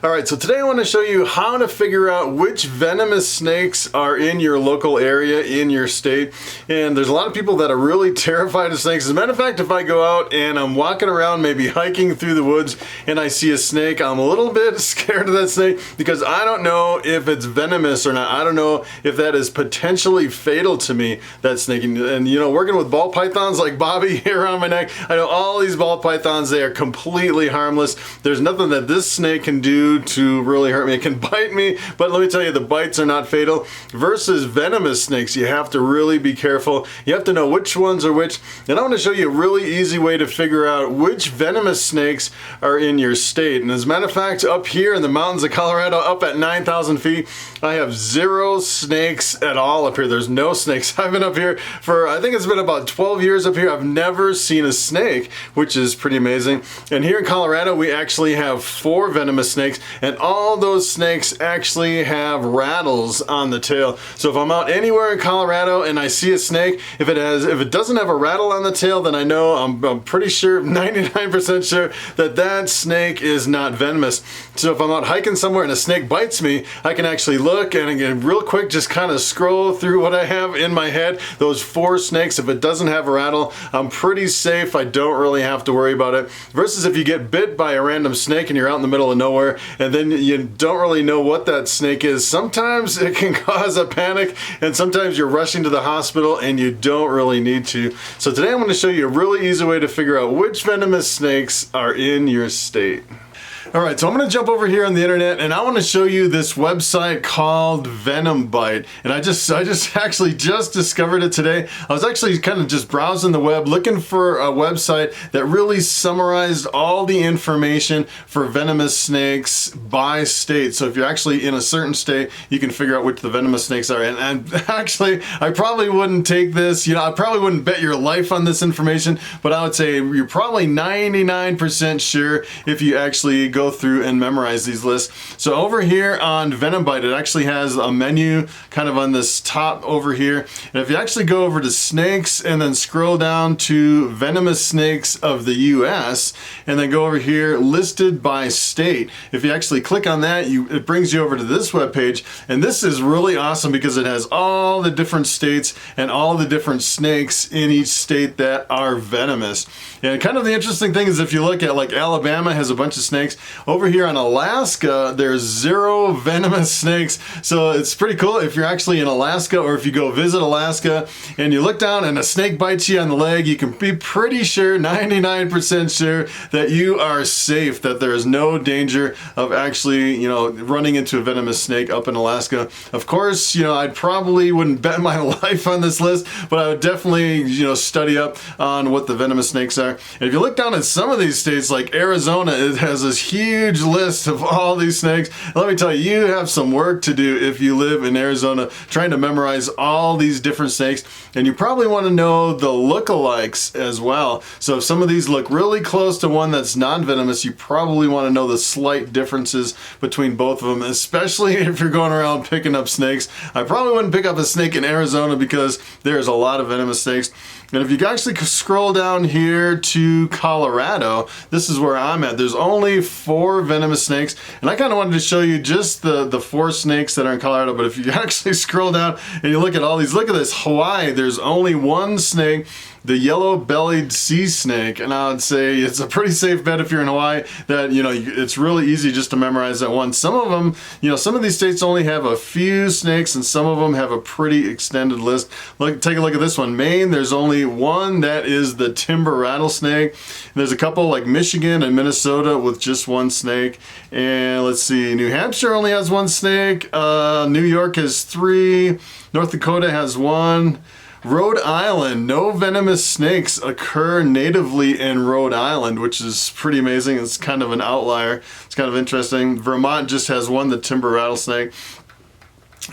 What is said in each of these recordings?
Alright, so today I want to show you how to figure out which venomous snakes are in your local area, in your state. And there's a lot of people that are really terrified of snakes. As a matter of fact, if I go out and I'm walking around, maybe hiking through the woods, and I see a snake, I'm a little bit scared of that snake because I don't know if it's venomous or not. I don't know if that is potentially fatal to me, that snake. And you know, working with ball pythons like Bobby here around my neck, I know all these ball pythons, they are completely harmless. There's nothing that this snake can do to really hurt me. It can bite me, but let me tell you, the bites are not fatal. Versus venomous snakes, you have to really be careful. You have to know which ones are which. And I want to show you a really easy way to figure out which venomous snakes are in your state. And as a matter of fact, up here in the mountains of Colorado, up at 9,000 feet, I have zero snakes at all up here. There's no snakes. I've been up here for, I think it's been about 12 years up here. I've never seen a snake, which is pretty amazing. And here in Colorado, we actually have 4 venomous snakes, and all those snakes actually have rattles on the tail. So if I'm out anywhere in Colorado and I see a snake, if it doesn't have a rattle on the tail, then I know, I'm pretty sure, 99% sure that that snake is not venomous. So if I'm out hiking somewhere and a snake bites me, I can actually look and again, real quick, just kind of scroll through what I have in my head. Those 4 snakes, if it doesn't have a rattle, I'm pretty safe. I don't really have to worry about it. Versus if you get bit by a random snake and you're out in the middle of nowhere, and then you don't really know what that snake is. Sometimes it can cause a panic, and sometimes you're rushing to the hospital and you don't really need to. So today I'm going to show you a really easy way to figure out which venomous snakes are in your state. Alright, so I'm going to jump over here on the internet and I want to show you this website called Venom Bite. And I just actually just discovered it today. I was actually kind of just browsing the web looking for a website that really summarized all the information for venomous snakes by state. So if you're actually in a certain state, you can figure out which the venomous snakes are. And actually, I probably wouldn't take this, you know, I probably wouldn't bet your life on this information, but I would say you're probably 99% sure if you actually go through and memorize these lists. So over here on Venom Bite, it actually has a menu kind of on this top over here. And if you actually go over to snakes and then scroll down to venomous snakes of the US, and then go over here listed by state, if you actually click on that, it brings you over to this web page. And this is really awesome because it has all the different states and all the different snakes in each state that are venomous. And kind of the interesting thing is if you look at, like, Alabama has a bunch of snakes. Over here in Alaska, there's 0 venomous snakes. So it's pretty cool if you're actually in Alaska, or if you go visit Alaska and you look down and a snake bites you on the leg, you can be pretty sure, 99% sure, that you are safe, that there is no danger of actually, you know, running into a venomous snake up in Alaska. Of course, you know, I probably wouldn't bet my life on this list, but I would definitely, you know, study up on what the venomous snakes are. And if you look down at some of these states, like Arizona, it has this huge list of all these snakes. And let me tell you, you have some work to do if you live in Arizona trying to memorize all these different snakes. And you probably want to know the lookalikes as well. So if some of these look really close to one that's non-venomous, you probably want to know the slight differences between both of them, especially if you're going around picking up snakes. I probably wouldn't pick up a snake in Arizona because there's a lot of venomous snakes. And if you actually scroll down here to Colorado, this is where I'm at. There's only 4 venomous snakes, and I kind of wanted to show you just the 4 snakes that are in Colorado. But if you actually scroll down and you look at all these, look at this, Hawaii, there's only 1 snake, the yellow-bellied sea snake, and I would say it's a pretty safe bet if you're in Hawaii that, you know, it's really easy just to memorize that one. Some of them, you know, some of these states only have a few snakes, and some of them have a pretty extended list. Look, take a look at this one. Maine, there's only 1, that is the timber rattlesnake. And there's a couple like Michigan and Minnesota with just 1 snake. And let's see, New Hampshire only has 1 snake. New York has 3. North Dakota has 1. Rhode Island, no venomous snakes occur natively in Rhode Island, which is pretty amazing. It's kind of an outlier. It's kind of interesting. Vermont just has 1, the timber rattlesnake.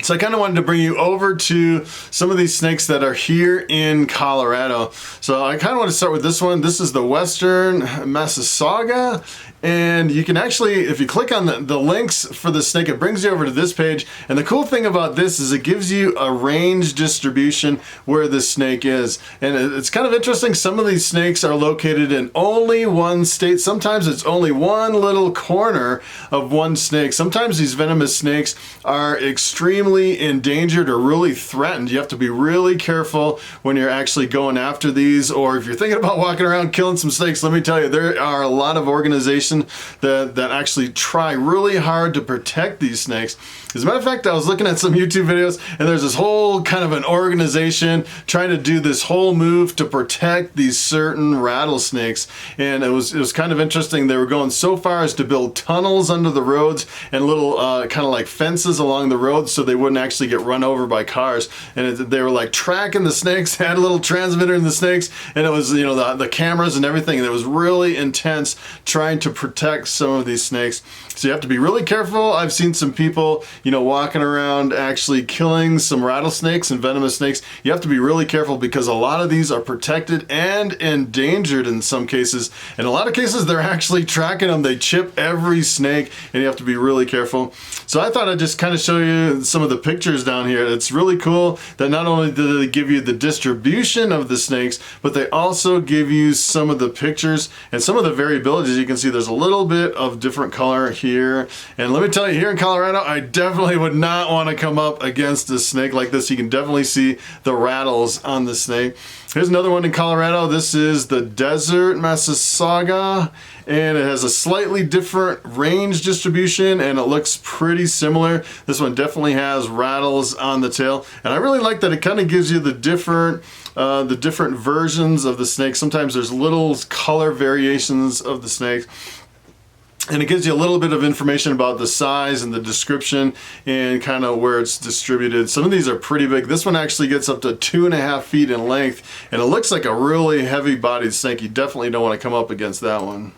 So I kind of wanted to bring you over to some of these snakes that are here in Colorado. So I kind of want to start with this one. This is the Western Saga. And you can actually, if you click on the links for the snake, it brings you over to this page. And the cool thing about this is it gives you a range distribution where the snake is. And it's kind of interesting. Some of these snakes are located in only one state. Sometimes it's only one little corner of one snake. Sometimes these venomous snakes are extremely endangered or really threatened. You have to be really careful when you're actually going after these, or if you're thinking about walking around killing some snakes. Let me tell you, there are a lot of organizations that actually try really hard to protect these snakes. As a matter of fact, I was looking at some YouTube videos, and there's this whole kind of an organization trying to do this whole move to protect these certain rattlesnakes. And it was kind of interesting. They were going so far as to build tunnels under the roads and little kind of like fences along the roads so they wouldn't actually get run over by cars. And they were like tracking the snakes, had a little transmitter in the snakes, and it was, you know, the cameras and everything. And it was really intense trying to protect some of these snakes. So you have to be really careful. I've seen some people, you know, walking around actually killing some rattlesnakes and venomous snakes. You have to be really careful because a lot of these are protected and endangered in some cases. In a lot of cases, they're actually tracking them. They chip every snake, and you have to be really careful. So I thought I'd just kind of show you some of the pictures down here. It's really cool that not only do they give you the distribution of the snakes, but they also give you some of the pictures and some of the variabilities. You can see there's a little bit of different color here. And let me tell you, here in Colorado, I definitely would not want to come up against a snake like this. You can definitely see the rattles on the snake. Here's another one in Colorado. This is the Desert Saga, and it has a slightly different range distribution, and it looks pretty similar. This one definitely has rattles on the tail, and I really like that it kind of gives you the different versions of the snake. Sometimes there's little color variations of the snake. And it gives you a little bit of information about the size and the description and kind of where it's distributed. Some of these are pretty big. This one actually gets up to 2.5 feet in length, and it looks like a really heavy-bodied snake. You definitely don't want to come up against that one.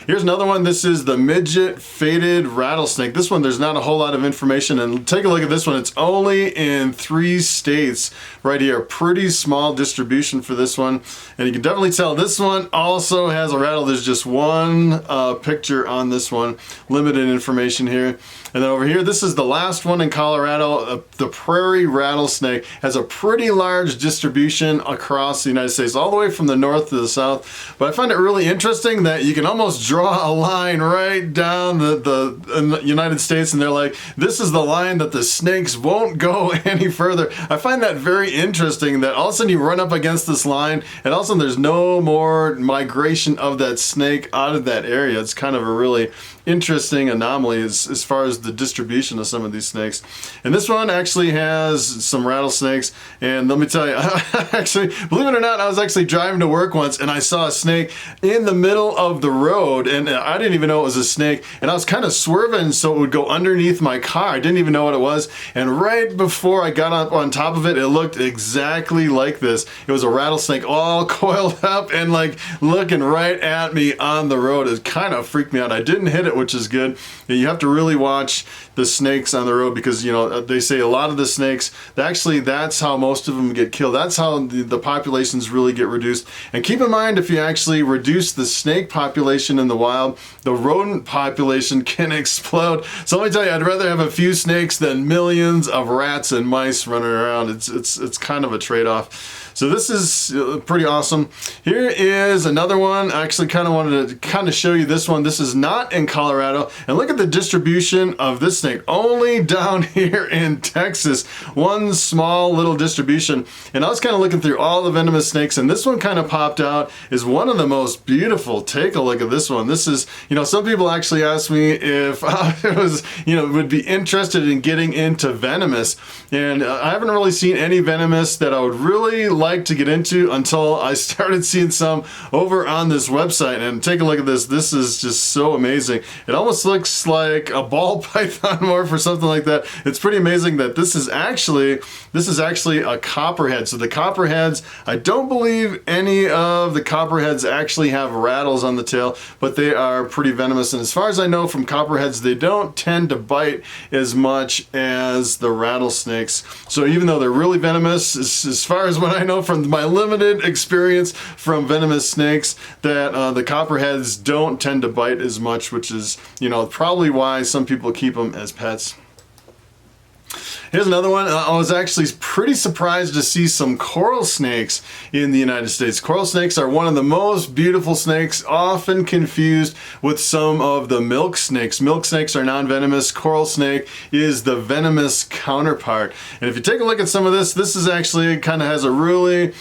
Here's another one. This is the midget faded rattlesnake. This one, there's not a whole lot of information, and take a look at this one. It's only in 3 states right here. Pretty small distribution for this one, and you can definitely tell this one also has a rattle. There's just one picture on this one. Limited information here. And then over here, this is the last one in Colorado. The prairie rattlesnake has a pretty large distribution across the United States, all the way from the north to the south. But I find it really interesting that you can almost draw a line right down the United States, and they're like, this is the line that the snakes won't go any further. I find that very interesting that all of a sudden you run up against this line, and all of a sudden there's no more migration of that snake out of that area. It's kind of a really interesting anomaly as far as the distribution of some of these snakes. And this one actually has some rattlesnakes, and let me tell you, actually, believe it or not, I was actually driving to work once and I saw a snake in the middle of the road, and I didn't even know it was a snake, and I was kind of swerving so it would go underneath my car. I didn't even know what it was, and right before I got up on top of it, it looked exactly like this. It was a rattlesnake all coiled up and like looking right at me on the road. It kind of freaked me out. I didn't hit it, which is good. You have to really watch the snakes on the road because, you know, they say a lot of the snakes, actually that's how most of them get killed. That's how the populations really get reduced. And keep in mind, if you actually reduce the snake population in the wild, the rodent population can explode. So let me tell you, I'd rather have a few snakes than millions of rats and mice running around. It's kind of a trade-off. So this is pretty awesome. Here is another one. I actually kind of wanted to show you this one. This is not in Colorado. And look at the distribution of this snake. Only down here in Texas. One small little distribution. And I was kind of looking through all the venomous snakes, and this one kind of popped out as one of the most beautiful. Take a look at this one. This is, you know, some people actually asked me if I was, you know, would be interested in getting into venomous. And I haven't really seen any venomous that I would really like to get into until I started seeing some over on this website. And take a look at this. This is just so amazing. It almost looks like a ball python morph or something like that. It's pretty amazing that this is actually a copperhead. So the copperheads, I don't believe any of the copperheads actually have rattles on the tail, but they are pretty venomous. And as far as I know from copperheads, they don't tend to bite as much as the rattlesnakes. So even though they're really venomous, as far as what I know from my limited experience from venomous snakes, that the copperheads don't tend to bite as much, which is, you know, probably why some people keep them as pets. Here's another one. I was actually pretty surprised to see some coral snakes in the United States. Coral snakes are one of the most beautiful snakes, often confused with some of the milk snakes. Milk snakes are non-venomous. Coral snake is the venomous counterpart. And if you take a look at some of this is actually kind of has a really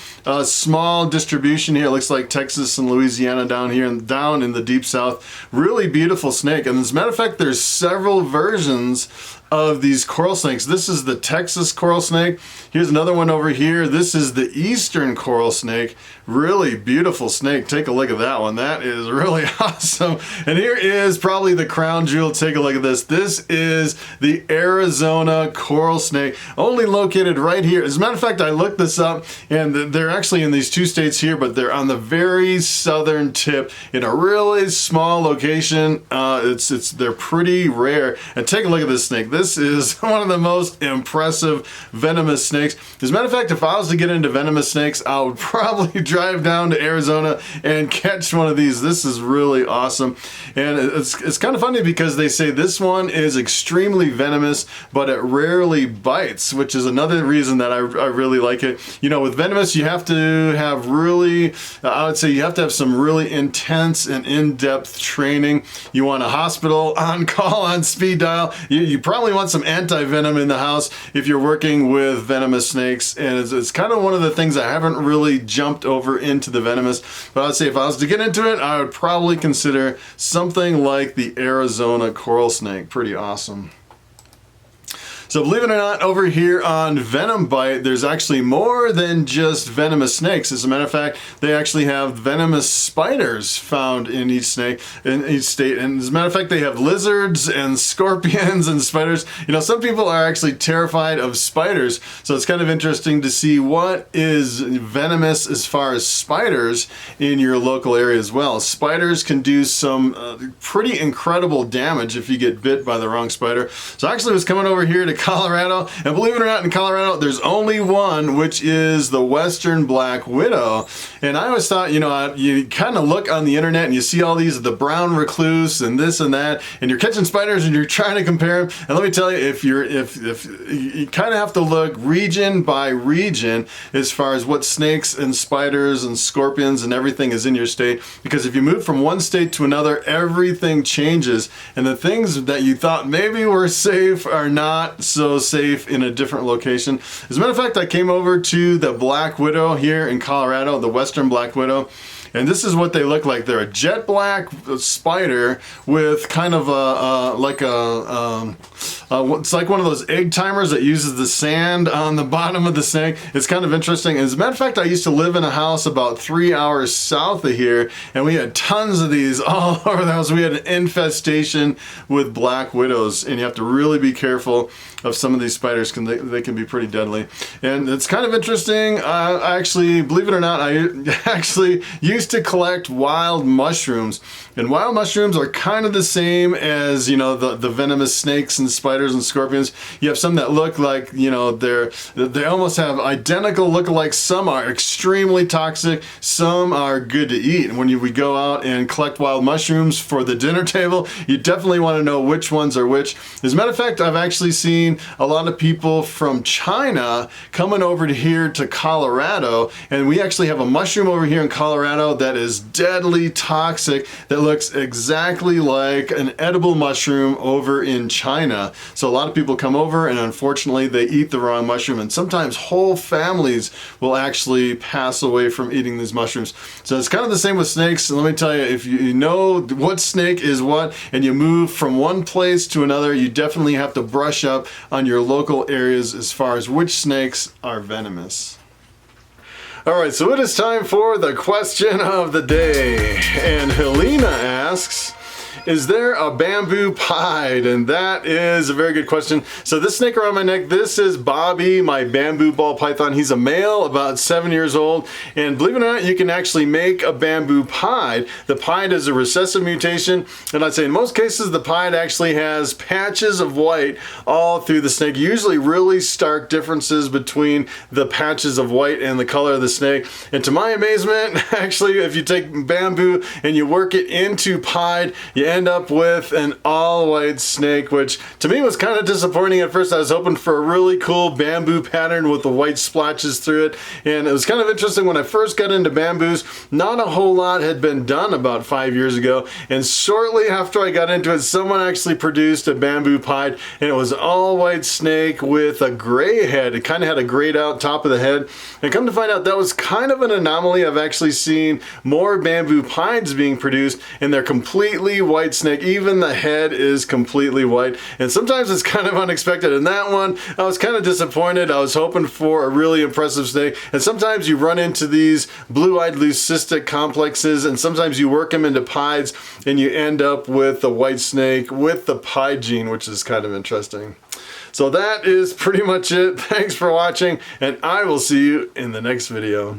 small distribution here. It looks like Texas and Louisiana down here and down in the deep south. Really beautiful snake. And as a matter of fact, there's several versions of these coral snakes. This is the Texas coral snake. Here's another one over here. This is the eastern coral snake. Really beautiful snake. Take a look at that one. That is really awesome. And here is probably the crown jewel. Take a look at this. This is the Arizona coral snake, only located right here. As a matter of fact, I looked this up, and they're actually in these two states here, but they're on the very southern tip in a really small location. They're pretty rare. And take a look at this snake. This is one of the most impressive venomous snakes. As a matter of fact, if I was to get into venomous snakes, I would probably drive down to Arizona and catch one of these. This is really awesome. And it's kind of funny because they say this one is extremely venomous, but it rarely bites, which is another reason that I really like it. You know, with venomous, you have to have really, I would say you have to have some really intense and in-depth training. You want a hospital on call on speed dial. You probably want some anti-venom in the house if you're working with venomous snakes. And it's kind of one of the things I haven't really jumped over into the venomous, but I'd say if I was to get into it, I would probably consider something like the Arizona coral snake. Pretty awesome. So believe it or not, over here on Venom Bite, there's actually more than just venomous snakes. As a matter of fact, they actually have venomous spiders found in each snake, in each state. And as a matter of fact, they have lizards and scorpions and spiders. You know, some people are actually terrified of spiders. So it's kind of interesting to see what is venomous as far as spiders in your local area as well. Spiders can do some pretty incredible damage if you get bit by the wrong spider. So I actually was coming over here to Colorado, and believe it or not, in Colorado there's only one, which is the western black widow. And I always thought, you know, you kind of look on the internet and you see all these, the brown recluse and this and that, and you're catching spiders and you're trying to compare them. And let me tell you, if you kind of have to look region by region as far as what snakes and spiders and scorpions and everything is in your state, because if you move from one state to another, everything changes, and the things that you thought maybe were safe are not so safe in a different location. As a matter of fact, I came over to the black widow here in Colorado, the western black widow, and this is what they look like. They're a jet black spider with kind of it's like one of those egg timers that uses the sand on the bottom of the snake. It's kind of interesting. As a matter of fact, I used to live in a house about 3 hours south of here, and we had tons of these all over the house. We had an infestation with black widows, and you have to really be careful of some of these spiders. They can be pretty deadly. And it's kind of interesting. I actually, believe it or not, I actually used to collect wild mushrooms, and wild mushrooms are kind of the same as, you know, the venomous snakes and spiders and scorpions. You have some that look like, you know, they almost have identical lookalikes. Some are extremely toxic, some are good to eat. And when we go out and collect wild mushrooms for the dinner table, you definitely want to know which ones are which. As a matter of fact, I've actually seen a lot of people from China coming over to here to Colorado, and we actually have a mushroom over here in Colorado that is deadly toxic that looks exactly like an edible mushroom over in China. So a lot of people come over, and unfortunately they eat the wrong mushroom, and sometimes whole families will actually pass away from eating these mushrooms. So it's kind of the same with snakes. And let me tell you, if you know what snake is what and you move from one place to another, you definitely have to brush up on your local areas as far as which snakes are venomous. Alright, so it is time for the question of the day. And Helena asks, is there a bamboo pied? And that is a very good question. So this snake around my neck, this is Bobby, my bamboo ball python. He's a male, about 7 years old. And believe it or not, you can actually make a bamboo pied. The pied is a recessive mutation. And I'd say in most cases, the pied actually has patches of white all through the snake. Usually really stark differences between the patches of white and the color of the snake. And to my amazement, actually, if you take bamboo and you work it into pied, you end up with an all-white snake, which to me was kind of disappointing at first. I was hoping for a really cool bamboo pattern with the white splotches through it. And it was kind of interesting when I first got into bamboos, not a whole lot had been done about 5 years ago. And shortly after I got into it, someone actually produced a bamboo pied, and it was an all-white snake with a gray head. It kind of had a grayed out top of the head. And come to find out, that was kind of an anomaly. I've actually seen more bamboo pieds being produced, and they're completely white snake. Even the head is completely white. And sometimes it's kind of unexpected. In that one, I was kind of disappointed. I was hoping for a really impressive snake. And sometimes you run into these blue-eyed leucistic complexes, and sometimes you work them into pieds, and you end up with a white snake with the pied gene, which is kind of interesting. So that is pretty much it. Thanks for watching, and I will see you in the next video.